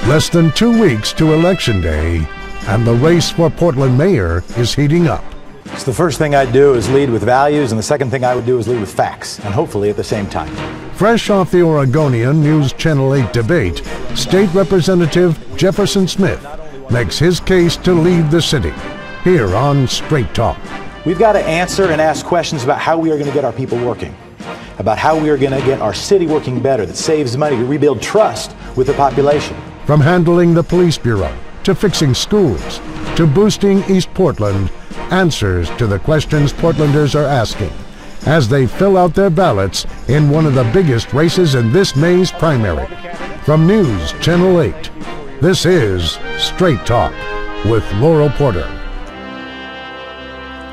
Less than 2 weeks to Election Day, and the race for Portland mayor is heating up. So the first thing I'd do is lead with values, and the second thing I would do is lead with facts, and hopefully at the same time. Fresh off the Oregonian News Channel 8 debate, State Representative Jefferson Smith makes his case to lead the city, here on Straight Talk. We've got to answer and ask questions about how we are going to get our people working, about how we are going to get our city working better, that saves money, to rebuild trust with the population. From handling the police bureau, to fixing schools, to boosting East Portland, answers to the questions Portlanders are asking as they fill out their ballots in one of the biggest races in this May's primary. From News Channel 8, this is Straight Talk with Laurel Porter.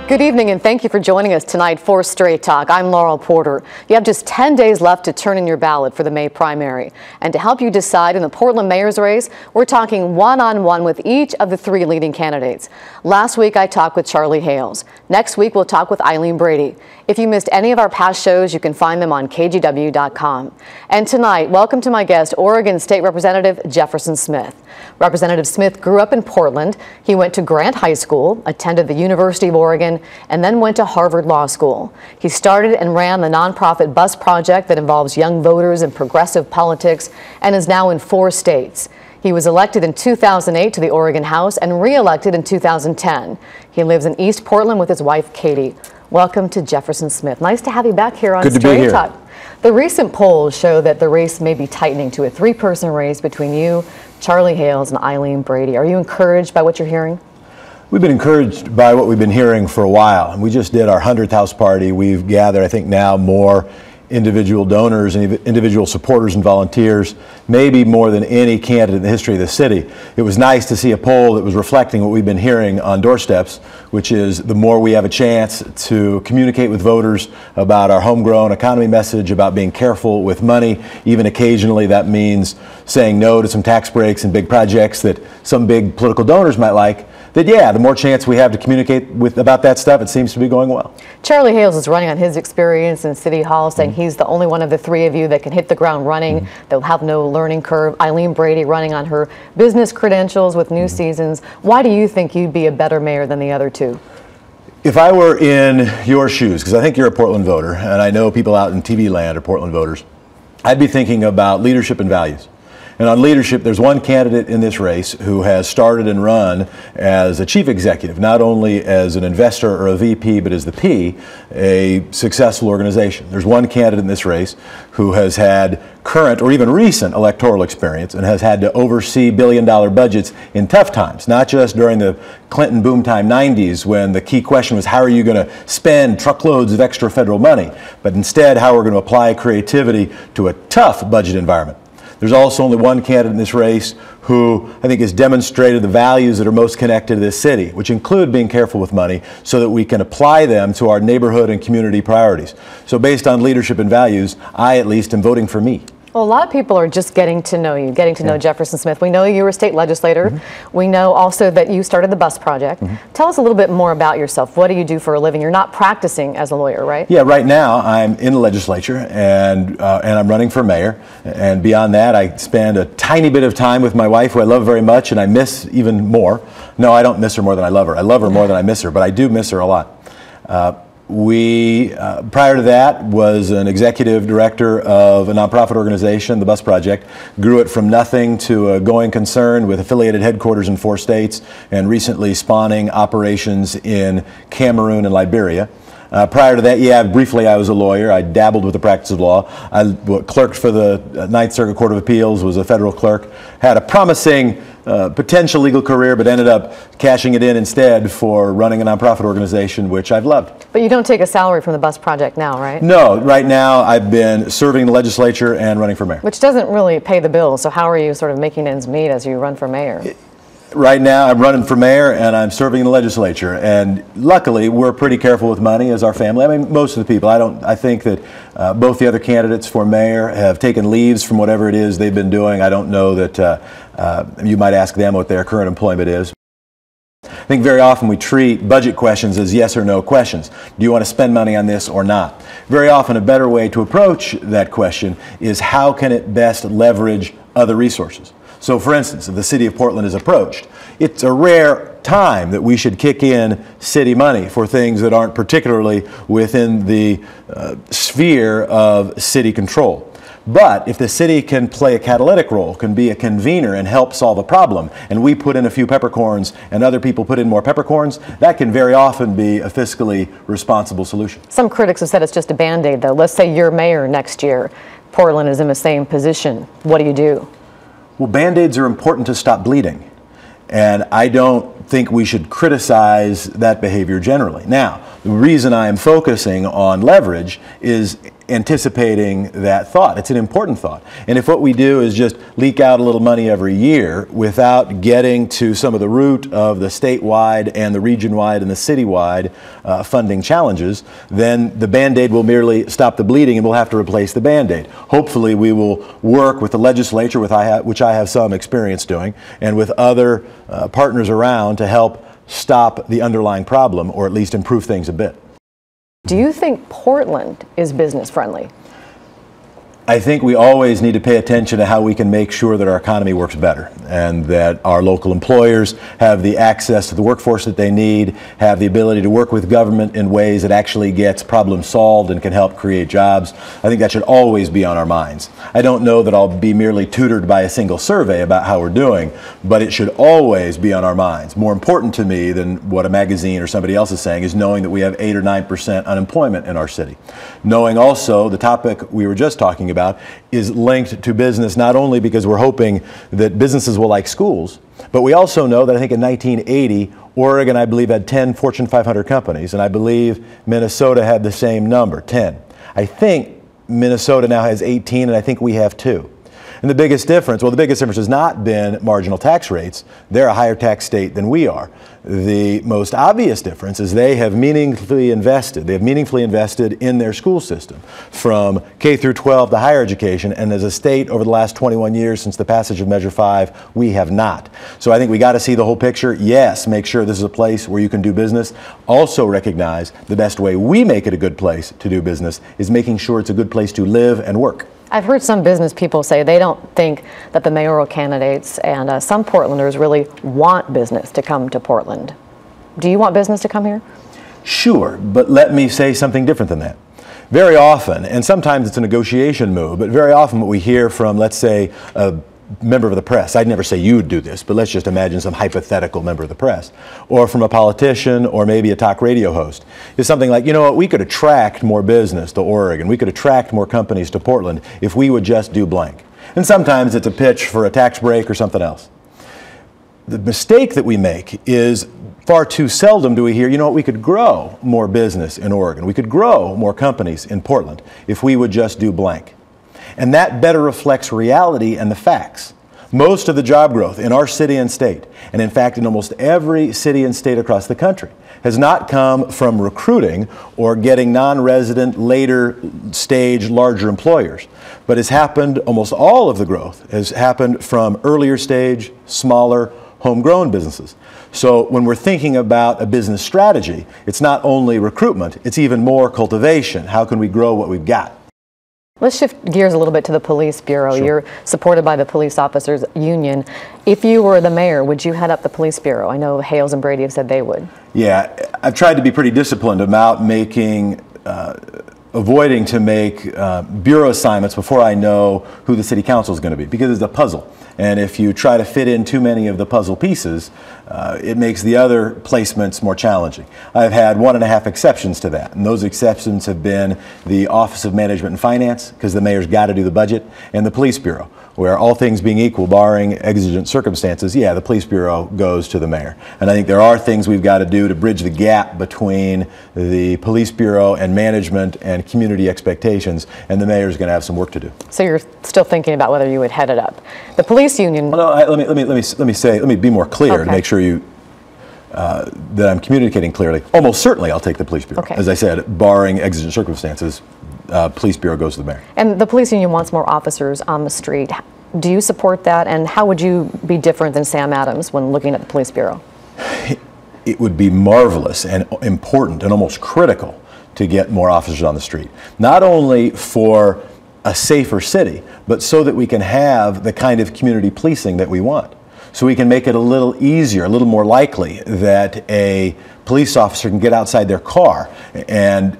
Good evening, and thank you for joining us tonight for Straight Talk. I'm Laurel Porter. You have just 10 days left to turn in your ballot for the May primary. And to help you decide in the Portland mayor's race, we're talking one-on-one with each of the three leading candidates. Last week, I talked with Charlie Hales. Next week, we'll talk with Eileen Brady. If you missed any of our past shows, you can find them on kgw.com. And tonight, welcome to my guest, Oregon State Representative Jefferson Smith. Representative Smith grew up in Portland. He went to Grant High School, attended the University of Oregon, and then went to Harvard Law School. He started and ran the nonprofit bus project that involves young voters in progressive politics and is now in 4 states. He was elected in 2008 to the Oregon House and re-elected in 2010. He lives in East Portland with his wife, Katie. Welcome to Jefferson Smith. Nice to have you back here on Straight Talk. The recent polls show that the race may be tightening to a 3-person race between you, Charlie Hales, and Eileen Brady. Are you encouraged by what you're hearing? We've been encouraged by what we've been hearing for a while. And we just did our 100th house party. We've gathered, I think, now more individual donors and individual supporters and volunteers, maybe more than any candidate in the history of the city. It was nice to see a poll that was reflecting what we've been hearing on doorsteps, which is the more we have a chance to communicate with voters about our homegrown economy message, about being careful with money. Even occasionally that means saying no to some tax breaks and big projects that some big political donors might like. That, yeah, the more chance we have to communicate about that stuff, it seems to be going well. Charlie Hales is running on his experience in City Hall, saying he's the only one of the three of you that can hit the ground running. They'll have no learning curve. Eileen Brady running on her business credentials with New Seasons. Why do you think you'd be a better mayor than the other two? If I were in your shoes, because I think you're a Portland voter, and I know people out in TV land are Portland voters, I'd be thinking about leadership and values. And on leadership, there's one candidate in this race who has started and run as a chief executive, not only as an investor or a VP, but as the P, a successful organization. There's one candidate in this race who has had current or even recent electoral experience and has had to oversee billion-dollar budgets in tough times, not just during the Clinton boom time 90s when the key question was how are you going to spend truckloads of extra federal money, but instead how we're going to apply creativity to a tough budget environment. There's also only one candidate in this race who I think has demonstrated the values that are most connected to this city, which include being careful with money so that we can apply them to our neighborhood and community priorities. So based on leadership and values, I at least am voting for me. Well, a lot of people are just getting to know you, getting to know Jefferson Smith. We know you were a state legislator. We know also that you started the bus project. Tell us a little bit more about yourself. What do you do for a living? You're not practicing as a lawyer, right? Yeah, right now I'm in the legislature and I'm running for mayor. And beyond that, I spend a tiny bit of time with my wife, who I love very much, and I miss even more. No, I don't miss her more than I love her. I love her more than I miss her, but I do miss her a lot. Prior to that, was an executive director of a nonprofit organization, the Bus Project, grew it from nothing to a going concern with affiliated headquarters in 4 states and recently spawning operations in Cameroon and Liberia. Prior to that, briefly I was a lawyer. I dabbled with the practice of law. I clerked for the Ninth Circuit Court of Appeals, was a federal clerk, had a promising potential legal career, but ended up cashing it in instead for running a nonprofit organization, which I've loved. But you don't take a salary from the Bus Project now, right? No, right now I've been serving the legislature and running for mayor. Which doesn't really pay the bills, so how are you sort of making ends meet as you run for mayor? Right now I'm running for mayor and I'm serving in the legislature, and luckily we're pretty careful with money as our family. I mean, most of the people. I think that both the other candidates for mayor have taken leaves from whatever it is they've been doing. I don't know that you might ask them what their current employment is. I think very often we treat budget questions as yes or no questions. Do you want to spend money on this or not? Very often a better way to approach that question is how can it best leverage other resources? So for instance, if the city of Portland is approached, it's a rare time that we should kick in city money for things that aren't particularly within the sphere of city control. But if the city can play a catalytic role, can be a convener and help solve a problem, and we put in a few peppercorns and other people put in more peppercorns, that can very often be a fiscally responsible solution. Some critics have said it's just a Band-Aid, though. Let's say you're mayor next year. Portland is in the same position. What do? Well, Band-Aids are important to stop bleeding. And I don't think we should criticize that behavior generally. Now, the reason I am focusing on leverage is anticipating that thought. It's an important thought. And if what we do is just leak out a little money every year without getting to some of the root of the statewide and the region-wide and the citywide funding challenges, then the Band-Aid will merely stop the bleeding and we'll have to replace the Band-Aid. Hopefully we will work with the legislature, which I have some experience doing, and with other partners around to help stop the underlying problem or at least improve things a bit. Do you think Portland is business friendly? I think we always need to pay attention to how we can make sure that our economy works better and that our local employers have the access to the workforce that they need, have the ability to work with government in ways that actually gets problems solved and can help create jobs. I think that should always be on our minds. I don't know that I'll be merely tutored by a single survey about how we're doing, but it should always be on our minds. More important to me than what a magazine or somebody else is saying is knowing that we have 8 or 9% unemployment in our city. Knowing also the topic we were just talking about is linked to business, not only because we're hoping that businesses will like schools, but we also know that I think in 1980, Oregon, I believe, had 10 Fortune 500 companies, and I believe Minnesota had the same number, 10. I think Minnesota now has 18, and I think we have 2. And the biggest difference, well, the biggest difference has not been marginal tax rates. They're a higher tax state than we are. The most obvious difference is they have meaningfully invested. They have meaningfully invested in their school system, from K through 12 to higher education. And as a state, over the last 21 years since the passage of Measure 5, we have not. So I think we got to see the whole picture. Yes, make sure this is a place where you can do business. Also recognize the best way we make it a good place to do business is making sure it's a good place to live and work. I've heard some business people say they don't think that the mayoral candidates and some Portlanders really want business to come to Portland. Do you want business to come here? Sure, but let me say something different than that. Very often, and sometimes it's a negotiation move, but very often what we hear from, let's say, a member of the press, I'd never say you would do this, but let's just imagine some hypothetical member of the press, or from a politician or maybe a talk radio host, is something like, you know what, we could attract more business to Oregon, we could attract more companies to Portland if we would just do blank. And sometimes it's a pitch for a tax break or something else. The mistake that we make is far too seldom do we hear, you know what, we could grow more business in Oregon, we could grow more companies in Portland if we would just do blank. And that better reflects reality and the facts. Most of the job growth in our city and state, and in fact in almost every city and state across the country, has not come from recruiting or getting non-resident, later stage, larger employers, but has happened, almost all of the growth has happened from earlier stage, smaller, homegrown businesses. So when we're thinking about a business strategy, it's not only recruitment, it's even more cultivation. How can we grow what we've got? Let's shift gears a little bit to the police bureau. Sure. You're supported by the police officers union. If you were the mayor, would you head up the police bureau? I know Hales and Brady have said they would. Yeah, I've tried to be pretty disciplined about avoiding to make bureau assignments before I know who the city council is going to be, because it's a puzzle. And if you try to fit in too many of the puzzle pieces, it makes the other placements more challenging. I've had 1.5 exceptions to that, and those exceptions have been the Office of Management and Finance, because the mayor's got to do the budget, and the Police Bureau, where all things being equal, barring exigent circumstances, yeah, the Police Bureau goes to the mayor. And I think there are things we've got to do to bridge the gap between the Police Bureau and management and community expectations, and the mayor's going to have some work to do. So you're still thinking about whether you would head it up. The police union. Well, no, let me be more clear to make sure that I'm communicating clearly. Almost certainly I'll take the Police Bureau. Okay. As I said, barring exigent circumstances, Police Bureau goes to the mayor. And the police union wants more officers on the street. Do you support that? And how would you be different than Sam Adams when looking at the Police Bureau? It would be marvelous and important and almost critical to get more officers on the street. Not only for a safer city, but so that we can have the kind of community policing that we want. So we can make it a little easier, a little more likely that a police officer can get outside their car and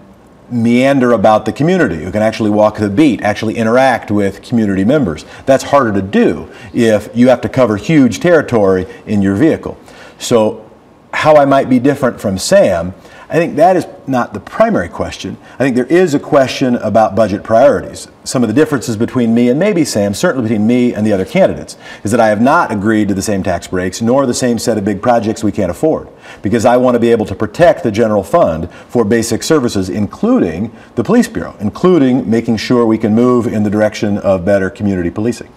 meander about the community, who can actually walk the beat, actually interact with community members. That's harder to do if you have to cover huge territory in your vehicle. So how I might be different from Sam, I think that is not the primary question. I think there is a question about budget priorities. Some of the differences between me and maybe Sam, certainly between me and the other candidates, is that I have not agreed to the same tax breaks nor the same set of big projects we can't afford, because I want to be able to protect the general fund for basic services, including the police bureau, including making sure we can move in the direction of better community policing.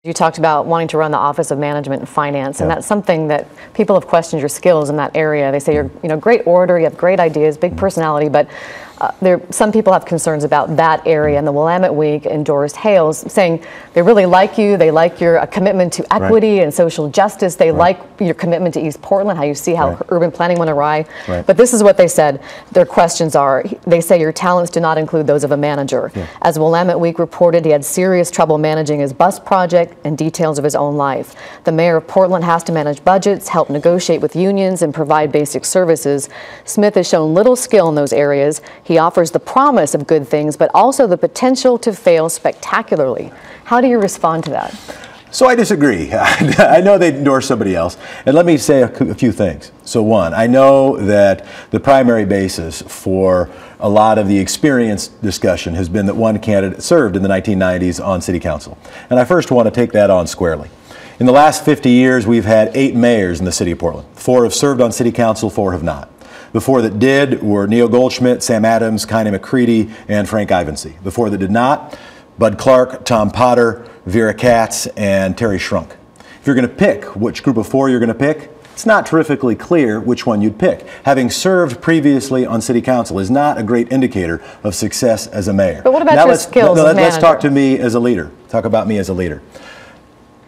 You talked about wanting to run the Office of Management and Finance, and that's something that people have questioned your skills in that area. They say you're, great orator, you have great ideas, big personality, but some people have concerns about that area, and the Willamette Week endorsed Hales, saying they really like you, they like your commitment to equity and social justice, they like your commitment to East Portland, how you see how urban planning went awry. But this is what they said their questions are. They say your talents do not include those of a manager. As Willamette Week reported, he had serious trouble managing his bus project and details of his own life. The mayor of Portland has to manage budgets, help negotiate with unions, and provide basic services. Smith has shown little skill in those areas. He offers the promise of good things, but also the potential to fail spectacularly. How do you respond to that? So I disagree. I know they endorse somebody else. And let me say a few things. So one, I know that the primary basis for a lot of the experience discussion has been that one candidate served in the 1990s on city council. And I first want to take that on squarely. In the last 50 years, we've had 8 mayors in the city of Portland. 4 have served on city council, 4 have not. The 4 that did were Neil Goldschmidt, Sam Adams, Connie McCready, and Frank Ivancy. The 4 that did not, Bud Clark, Tom Potter, Vera Katz, and Terry Shrunk. If you're going to pick which group of 4 you're going to pick, it's not terrifically clear which one you'd pick. Having served previously on city council is not a great indicator of success as a mayor. But what about your skills as manager? Let's talk to me as a leader. Talk about me as a leader.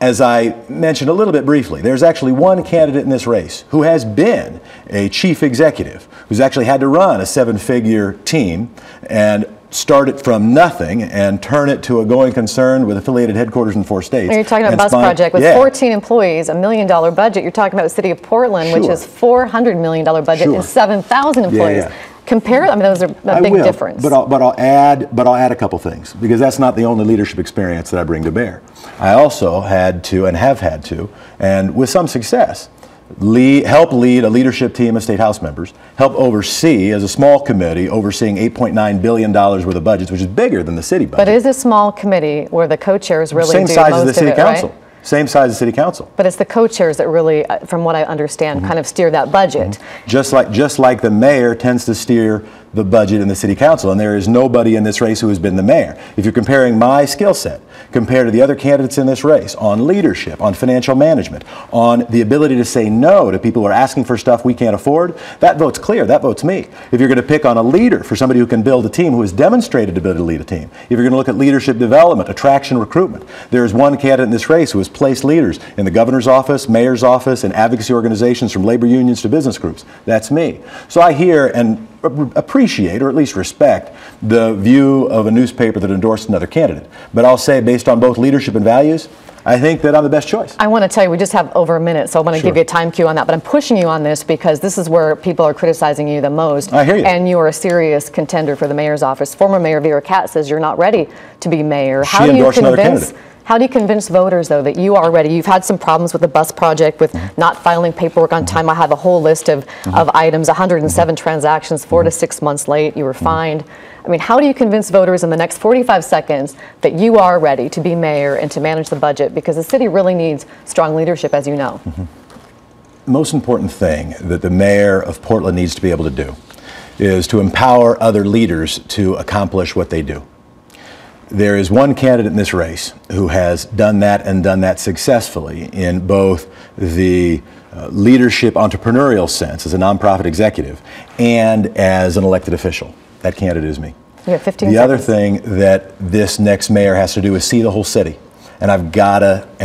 As I mentioned a little bit briefly, there's actually one candidate in this race who has been a chief executive, who's actually had to run a 7-figure team and start it from nothing and turn it to a going concern with affiliated headquarters in 4 states. And you're talking about Bus Project with 14 employees, $1 million budget. You're talking about the city of Portland, which is $400 million budget and 7,000 employees. Compare, I mean, those are a big difference. But I'll add a couple things, because that's not the only leadership experience that I bring to bear. I also had to, and have had to, and with some success, help lead a leadership team of state house members, help oversee, as a small committee, overseeing $8.9 billion worth of budgets, which is bigger than the city budget. But it is a small committee where the co-chairs really do most of it, Same size as the city council. Right? Same size as city council. But it's the co-chairs that really, from what I understand, kind of steer that budget. Just like the mayor tends to steer the budget in the city council, and there is nobody in this race who has been the mayor. If you're comparing my skill set compared to the other candidates in this race on leadership, on financial management, on the ability to say no to people who are asking for stuff we can't afford, that vote's clear. That vote's me. If you're going to pick on a leader, for somebody who can build a team, who has demonstrated the ability to lead a team, if you're going to look at leadership development, attraction, recruitment, there is one candidate in this race who has placed leaders in the governor's office, mayor's office, and advocacy organizations from labor unions to business groups. That's me. So I hear and appreciate, or at least respect, the view of a newspaper that endorsed another candidate. But I'll say, based on both leadership and values, I think that I'm the best choice. I want to tell you, we just have over a minute, so I want to give you a time cue on that. But I'm pushing you on this because this is where people are criticizing you the most. I hear you. And you are a serious contender for the mayor's office. Former Mayor Vera Katz says you're not ready to be mayor. She endorsed another candidate. How do you convince voters, though, that you are ready? You've had some problems with the bus project, with not filing paperwork on time. I have a whole list of items, 107 transactions, 4 to 6 months late. You were fined. I mean, how do you convince voters in the next 45 seconds that you are ready to be mayor and to manage the budget? Because the city really needs strong leadership, as you know. The most important thing that the mayor of Portland needs to be able to do is to empower other leaders to accomplish what they do. There is one candidate in this race who has done that, and done that successfully, in both the leadership entrepreneurial sense as a nonprofit executive and as an elected official. That candidate is me. You have 15 The seconds. other thing that this next mayor has to do is see the whole city. And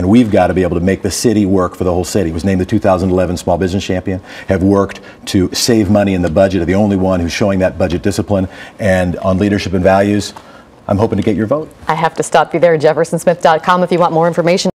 we've got to be able to make the city work for the whole city. Was named the 2011 Small Business Champion, have worked to save money in the budget, are the only one who's showing that budget discipline. And on leadership and values, I'm hoping to get your vote. I have to stop you there. JeffersonSmith.com if you want more information.